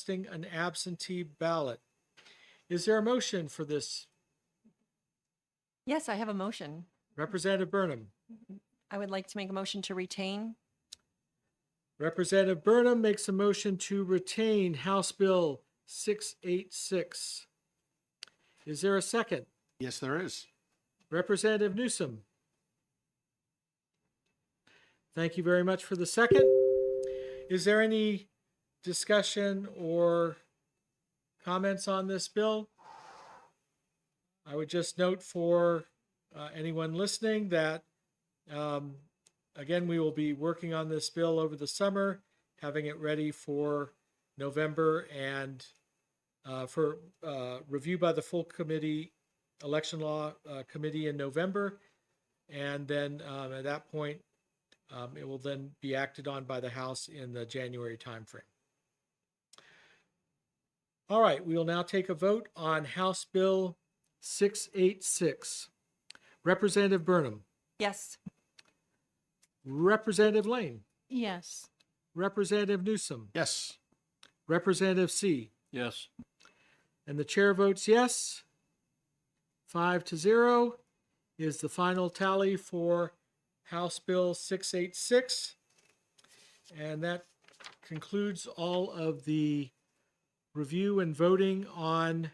casting an absentee ballot. Is there a motion for this? Yes, I have a motion. Representative Burnham. I would like to make a motion to retain. Representative Burnham makes a motion to retain House Bill 686. Is there a second? Yes, there is. Representative Newsom. Thank you very much for the second. Is there any discussion or comments on this bill? I would just note for anyone listening that, again, we will be working on this bill over the summer, having it ready for November and for review by the full committee, election law committee in November. And then at that point, it will then be acted on by the House in the January timeframe. All right, we will now take a vote on House Bill 686. Representative Burnham. Yes. Representative Lane. Yes. Representative Newsom. Yes. Representative C. Yes. And the chair votes yes. 5-0 is the final tally for House Bill 686. And that concludes all of the review and voting on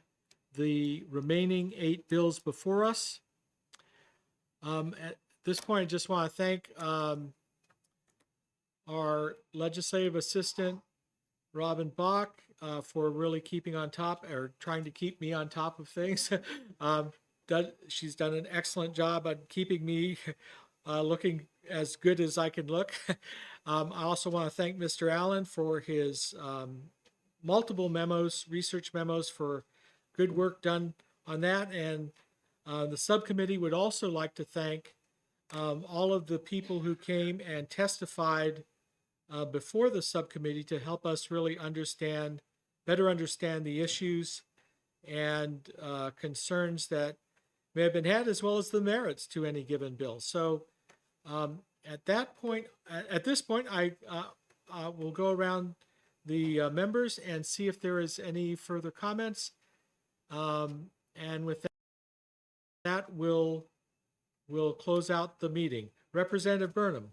the remaining 8 bills before us. At this point, I just want to thank our legislative assistant, Robin Bach, for really keeping on top, or trying to keep me on top of things. She's done an excellent job on keeping me looking as good as I can look. I also want to thank Mr. Allen for his multiple memos, research memos, for good work done on that. And the subcommittee would also like to thank all of the people who came and testified before the subcommittee to help us really better understand the issues and concerns that may have been had, as well as the merits to any given bill. So at this point, I will go around the members and see if there is any further comments. And with that, we'll close out the meeting. Representative Burnham.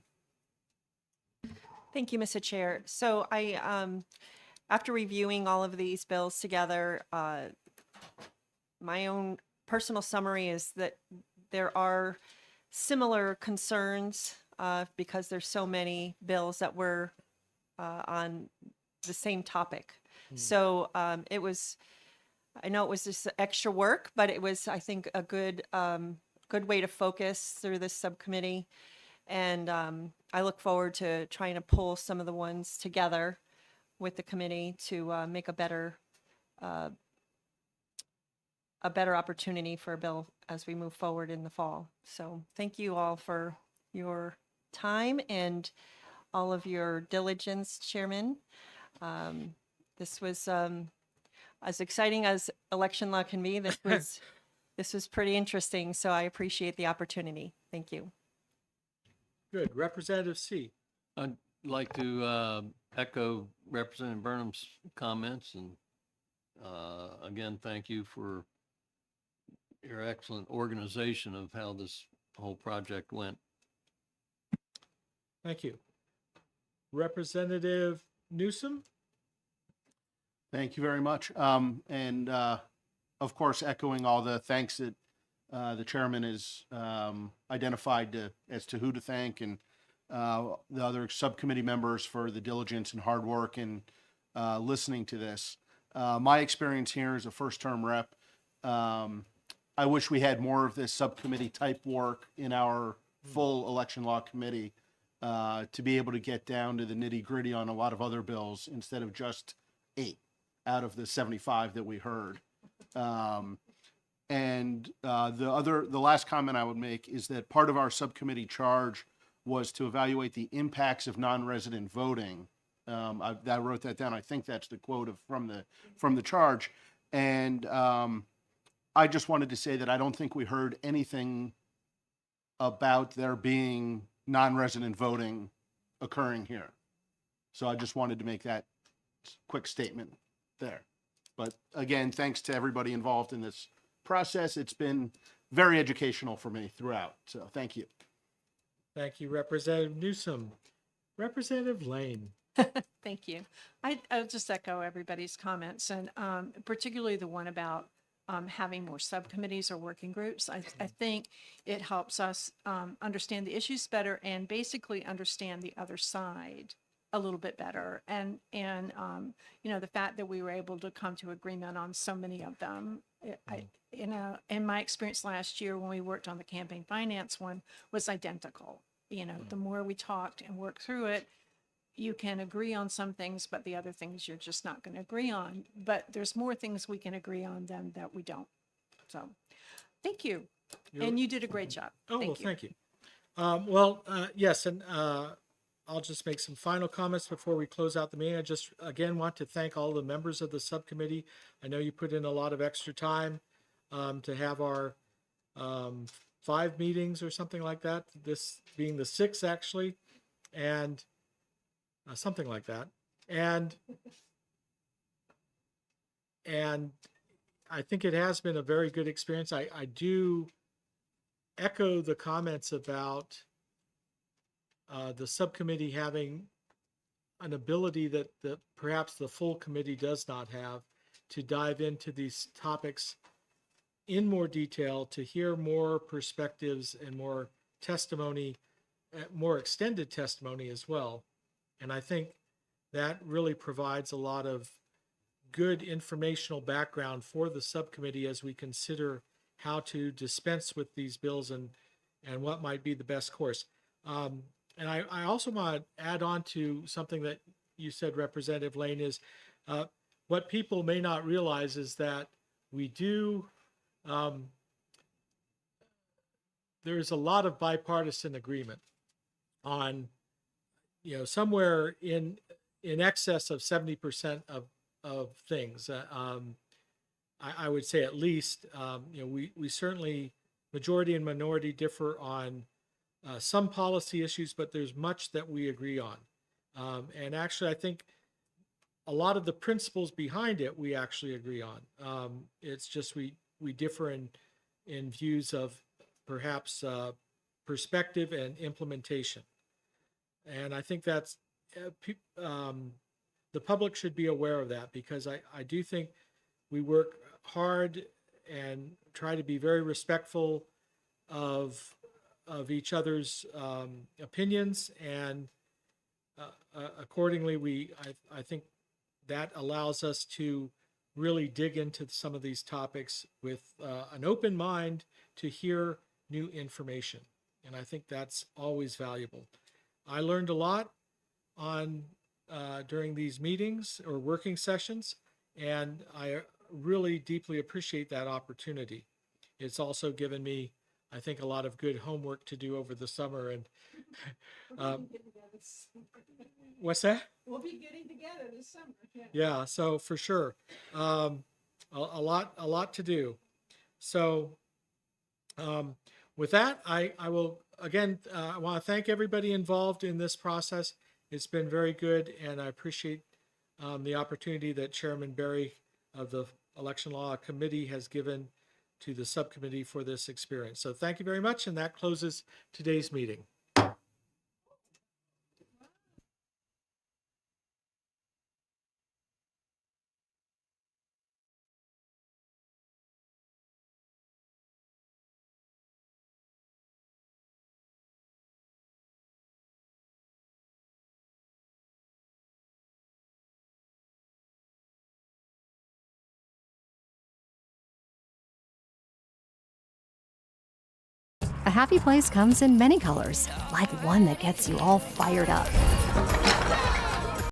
Thank you, Mr. Chair. So after reviewing all of these bills together, my own personal summary is that there are similar concerns because there's so many bills that were on the same topic. So I know it was just extra work, but it was, I think, a good way to focus through this subcommittee. And I look forward to trying to pull some of the ones together with the committee to make a better opportunity for a bill as we move forward in the fall. So thank you all for your time and all of your diligence, Chairman. This was as exciting as election law can be. This was pretty interesting. So I appreciate the opportunity. Thank you. Good. Representative C. I'd like to echo Representative Burnham's comments, and again, thank you for your excellent organization of how this whole project went. Thank you. Representative Newsom. Thank you very much. And of course, echoing all the thanks that the chairman has identified as to who to thank, and the other subcommittee members for the diligence and hard work in listening to this. My experience here as a first-term rep, I wish we had more of this subcommittee type work in our full election law committee to be able to get down to the nitty-gritty on a lot of other bills instead of just 8 out of the 75 that we heard. And the last comment I would make is that part of our subcommittee charge was to evaluate the impacts of non-resident voting. I wrote that down. I think that's the quote from the charge. And I just wanted to say that I don't think we heard anything about there being non-resident voting occurring here. So I just wanted to make that quick statement. there. But again, thanks to everybody involved in this process. It's been very educational for me throughout. So thank you. Thank you, Representative Newsom. Representative Lane. Thank you. I'll just echo everybody's comments, and particularly the one about having more subcommittees or working groups. I think it helps us understand the issues better and basically understand the other side a little bit better. And the fact that we were able to come to agreement on so many of them, in my experience last year when we worked on the campaign finance one, was identical. The more we talked and worked through it, you can agree on some things, but the other things you're just not going to agree on. But there's more things we can agree on than that we don't. So thank you. And you did a great job. Oh, Thank well, you. thank you. Yes, and I'll just make some final comments before we close out the meeting. I just, again, want to thank all the members of the subcommittee. I know you put in a lot of extra time to have our 5 meetings or something like that, this being the 6th, actually, and something like that. And I think it has been a very good experience. I do echo the comments about the subcommittee having an ability that perhaps the full committee does not have, to dive into these topics in more detail, to hear more perspectives and more testimony, more extended testimony as well. And I think that really provides a lot of good informational background for the subcommittee as we consider how to dispense with these bills and what might be the best course. And I also want to add on to something that you said, Representative Lane, is what people may not realize is that we do, there's a lot of bipartisan agreement on, somewhere in excess of 70% of things. I would say at least, we certainly, majority and minority differ on some policy issues, but there's much that we agree on. And actually, I think a lot of the principles behind it, we actually agree on. It's just we differ in views of perhaps perspective and implementation. And I think that's, the public should be aware of that, because I do think we work hard and try to be very respectful of each other's opinions, and accordingly, I think that allows us to really dig into some of these topics with an open mind to hear new information, and I think that's always valuable. I learned a lot during these meetings or working sessions, and I really deeply appreciate that opportunity. It's also given me, I think, a lot of good homework to do over the summer. And what's that? We'll be getting together this summer. Yeah, so for sure, a lot to do. So with that, I will again, I want to thank everybody involved in this process. It's been very good, and I appreciate the opportunity that Chairman Berry of the Election Law Committee has given to the subcommittee for this experience. So thank you very much, and that closes today's meeting. A happy place comes in many colors, like one that gets you all fired up.